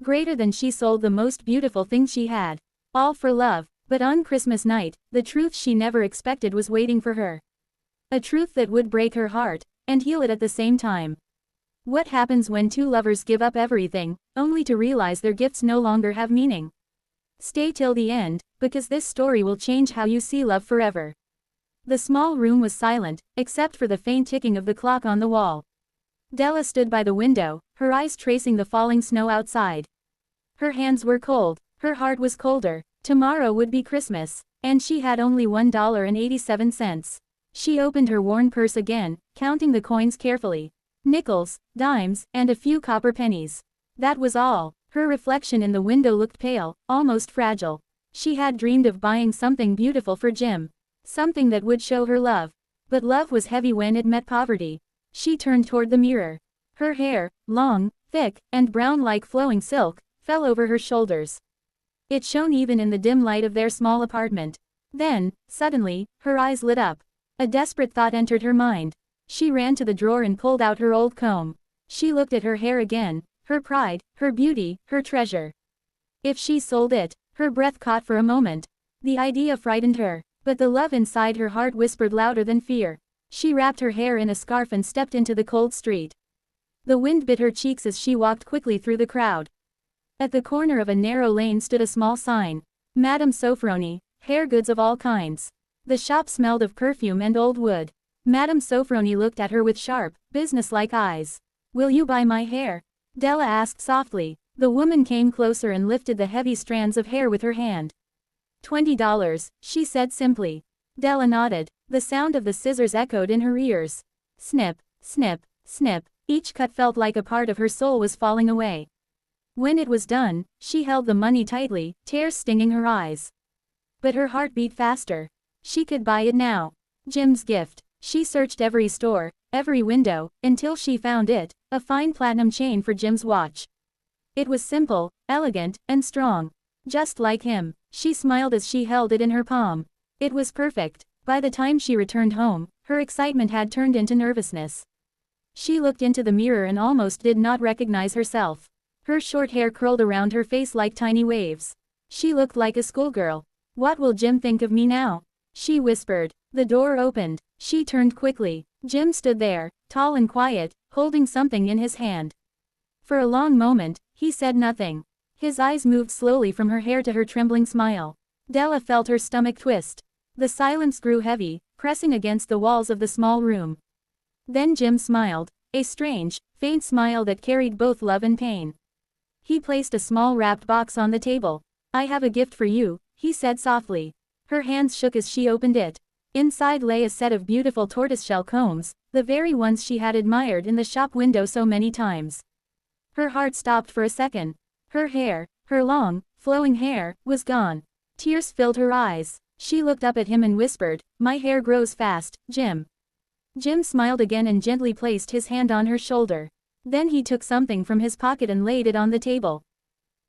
Greater than she sold the most beautiful thing she had. All for love. But on Christmas night, the truth she never expected was waiting for her. A truth that would break her heart, and heal it at the same time. What happens when two lovers give up everything, only to realize their gifts no longer have meaning? Stay till the end, because this story will change how you see love forever. The small room was silent, except for the faint ticking of the clock on the wall. Della stood by the window, her eyes tracing the falling snow outside. Her hands were cold, her heart was colder. Tomorrow would be Christmas, and she had only $1.87. She opened her worn purse again, counting the coins carefully. Nickels, dimes, and a few copper pennies. That was all. Her reflection in the window looked pale, almost fragile. She had dreamed of buying something beautiful for Jim. Something that would show her love. But love was heavy when it met poverty. She turned toward the mirror. Her hair, long, thick, and brown like flowing silk, fell over her shoulders. It shone even in the dim light of their small apartment. Then, suddenly, her eyes lit up. A desperate thought entered her mind. She ran to the drawer and pulled out her old comb. She looked at her hair again, her pride, her beauty, her treasure. If she sold it, her breath caught for a moment. The idea frightened her, but the love inside her heart whispered louder than fear. She wrapped her hair in a scarf and stepped into the cold street. The wind bit her cheeks as she walked quickly through the crowd. At the corner of a narrow lane stood a small sign. Madame Sofroni, hair goods of all kinds. The shop smelled of perfume and old wood. Madame Sofroni looked at her with sharp, businesslike eyes. "Will you buy my hair?" Della asked softly. The woman came closer and lifted the heavy strands of hair with her hand. $20, she said simply. Della nodded. The sound of the scissors echoed in her ears. Snip, snip, snip. Each cut felt like a part of her soul was falling away. When it was done, she held the money tightly, tears stinging her eyes. But her heart beat faster. She could buy it now. Jim's gift. She searched every store, every window, until she found it, a fine platinum chain for Jim's watch. It was simple, elegant, and strong. Just like him. She smiled as she held it in her palm. It was perfect. By the time she returned home, her excitement had turned into nervousness. She looked into the mirror and almost did not recognize herself. Her short hair curled around her face like tiny waves. She looked like a schoolgirl. "What will Jim think of me now?" she whispered. The door opened. She turned quickly. Jim stood there, tall and quiet, holding something in his hand. For a long moment, he said nothing. His eyes moved slowly from her hair to her trembling smile. Della felt her stomach twist. The silence grew heavy, pressing against the walls of the small room. Then Jim smiled, a strange, faint smile that carried both love and pain. He placed a small wrapped box on the table. "I have a gift for you," he said softly. Her hands shook as she opened it. Inside lay a set of beautiful tortoiseshell combs, the very ones she had admired in the shop window so many times. Her heart stopped for a second. Her hair, her long, flowing hair, was gone. Tears filled her eyes. She looked up at him and whispered, "My hair grows fast, Jim." Jim smiled again and gently placed his hand on her shoulder. Then he took something from his pocket and laid it on the table.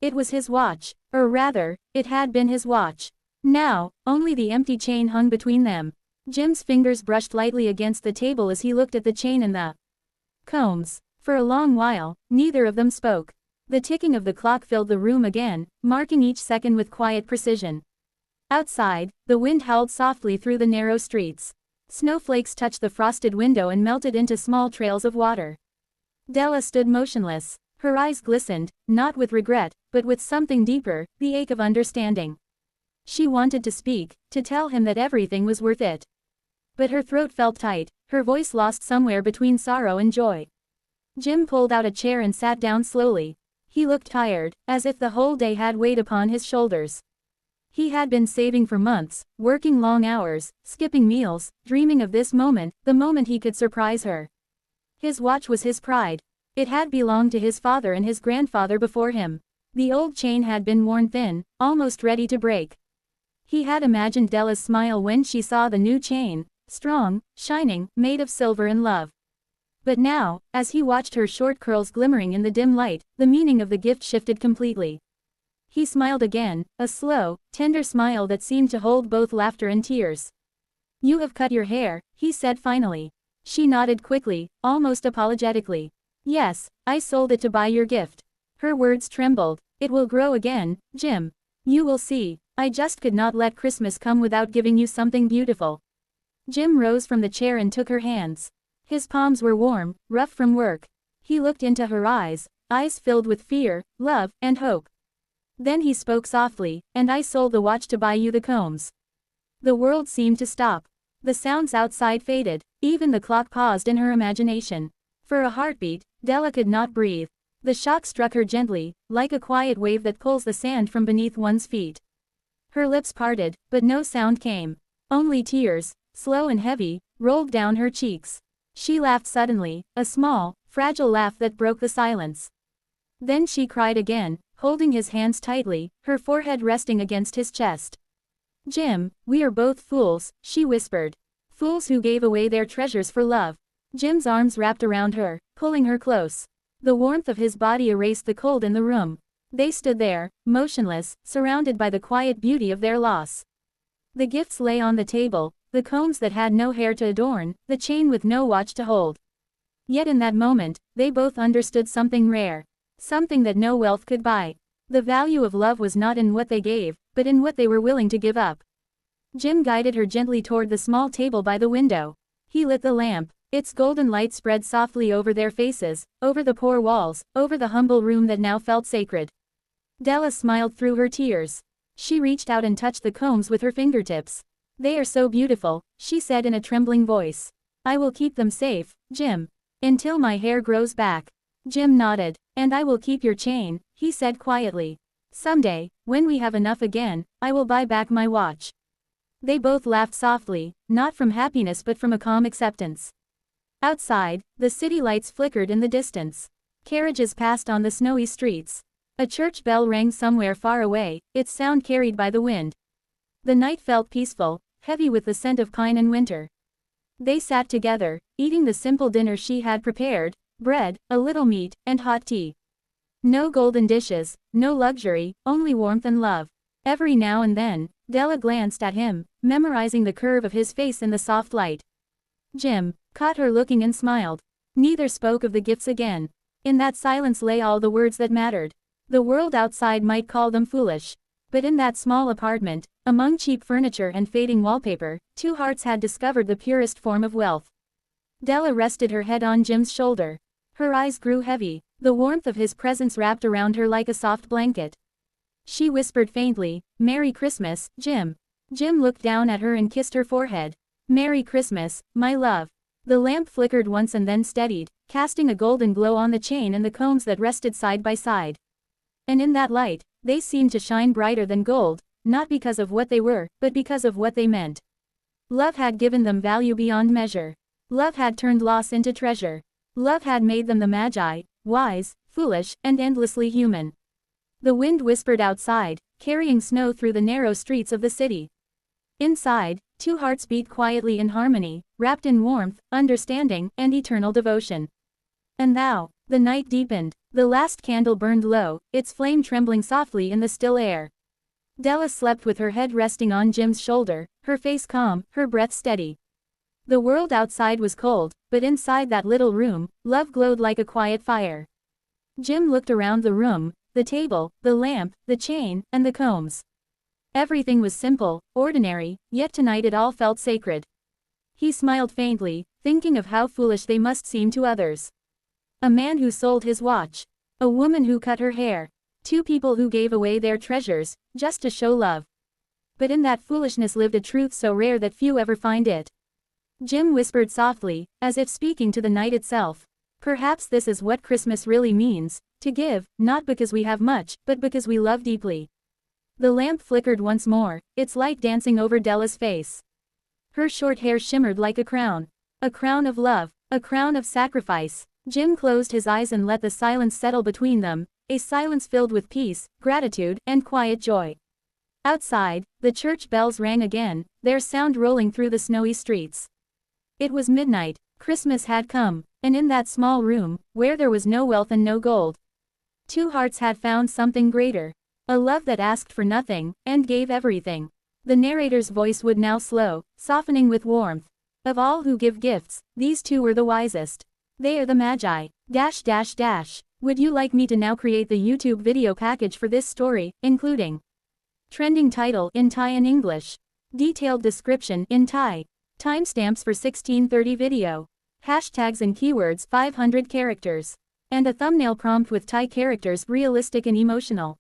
It was his watch, or rather, it had been his watch. Now, only the empty chain hung between them. Jim's fingers brushed lightly against the table as he looked at the chain and the combs. For a long while, neither of them spoke. The ticking of the clock filled the room again, marking each second with quiet precision. Outside, the wind howled softly through the narrow streets. Snowflakes touched the frosted window and melted into small trails of water. Della stood motionless. Her eyes glistened, not with regret, but with something deeper, the ache of understanding. She wanted to speak, to tell him that everything was worth it. But her throat felt tight, her voice lost somewhere between sorrow and joy. Jim pulled out a chair and sat down slowly. He looked tired, as if the whole day had weighed upon his shoulders. He had been saving for months, working long hours, skipping meals, dreaming of this moment, the moment he could surprise her. His watch was his pride. It had belonged to his father and his grandfather before him. The old chain had been worn thin, almost ready to break. He had imagined Della's smile when she saw the new chain, strong, shining, made of silver and love. But now, as he watched her short curls glimmering in the dim light, the meaning of the gift shifted completely. He smiled again, a slow, tender smile that seemed to hold both laughter and tears. "You have cut your hair," he said finally. She nodded quickly, almost apologetically. "Yes, I sold it to buy your gift." Her words trembled. It will grow again, Jim. You will see. I just could not let Christmas come without giving you something beautiful. Jim rose from the chair and took her hands. His palms were warm, rough from work. He looked into her eyes filled with fear, love, and hope. Then he spoke softly, and I sold the watch to buy you the combs. The world seemed to stop. The sounds outside faded. Even the clock paused in her imagination. For a heartbeat, Della could not breathe. The shock struck her gently, like a quiet wave that pulls the sand from beneath one's feet. Her lips parted, but no sound came. Only tears, slow and heavy, rolled down her cheeks. She laughed suddenly, a small, fragile laugh that broke the silence. Then she cried again, holding his hands tightly, her forehead resting against his chest. Jim, we are both fools, she whispered. Fools who gave away their treasures for love. Jim's arms wrapped around her, pulling her close. The warmth of his body erased the cold in the room. They stood there, motionless, surrounded by the quiet beauty of their loss. The gifts lay on the table, the combs that had no hair to adorn, the chain with no watch to hold. Yet in that moment, they both understood something rare. Something that no wealth could buy. The value of love was not in what they gave, but in what they were willing to give up. Jim guided her gently toward the small table by the window. He lit the lamp. Its golden light spread softly over their faces, over the poor walls, over the humble room that now felt sacred. Della smiled through her tears. She reached out and touched the combs with her fingertips. They are so beautiful, she said in a trembling voice. I will keep them safe, Jim. Until my hair grows back. Jim nodded. And I will keep your chain, he said quietly. Someday, when we have enough again, I will buy back my watch. They both laughed softly, not from happiness but from a calm acceptance. Outside, the city lights flickered in the distance. Carriages passed on the snowy streets. A church bell rang somewhere far away, its sound carried by the wind. The night felt peaceful, heavy with the scent of pine and winter. They sat together, eating the simple dinner she had prepared, bread, a little meat, and hot tea. No golden dishes, no luxury, only warmth and love. Every now and then, Della glanced at him, memorizing the curve of his face in the soft light. Jim caught her looking and smiled. Neither spoke of the gifts again. In that silence lay all the words that mattered. The world outside might call them foolish. But in that small apartment, among cheap furniture and fading wallpaper, two hearts had discovered the purest form of wealth. Della rested her head on Jim's shoulder. Her eyes grew heavy, the warmth of his presence wrapped around her like a soft blanket. She whispered faintly, Merry Christmas, Jim. Jim looked down at her and kissed her forehead. Merry Christmas, my love. The lamp flickered once and then steadied, casting a golden glow on the chain and the combs that rested side by side. And in that light, they seemed to shine brighter than gold, not because of what they were, but because of what they meant. Love had given them value beyond measure. Love had turned loss into treasure. Love had made them the Magi, wise, foolish, and endlessly human. The wind whispered outside, carrying snow through the narrow streets of the city. Inside, two hearts beat quietly in harmony, wrapped in warmth, understanding, and eternal devotion. And now, the night deepened. The last candle burned low, its flame trembling softly in the still air. Della slept with her head resting on Jim's shoulder, her face calm, her breath steady. The world outside was cold, but inside that little room, love glowed like a quiet fire. Jim looked around the room, the table, the lamp, the chain, and the combs. Everything was simple, ordinary, yet tonight it all felt sacred. He smiled faintly, thinking of how foolish they must seem to others. A man who sold his watch. A woman who cut her hair. Two people who gave away their treasures, just to show love. But in that foolishness lived a truth so rare that few ever find it. Jim whispered softly, as if speaking to the night itself. Perhaps this is what Christmas really means, to give, not because we have much, but because we love deeply. The lamp flickered once more, its light dancing over Della's face. Her short hair shimmered like a crown of love, a crown of sacrifice. Jim closed his eyes and let the silence settle between them, a silence filled with peace, gratitude, and quiet joy. Outside, the church bells rang again, their sound rolling through the snowy streets. It was midnight, Christmas had come, and in that small room, where there was no wealth and no gold, two hearts had found something greater. A love that asked for nothing, and gave everything. The narrator's voice would now slow, softening with warmth. Of all who give gifts, these two were the wisest. They are the Magi. Would you like me to now create the YouTube video package for this story, including trending title in Thai and English, detailed description in Thai, timestamps for 1630 video, hashtags and keywords 500 characters, and a thumbnail prompt with Thai characters realistic and emotional?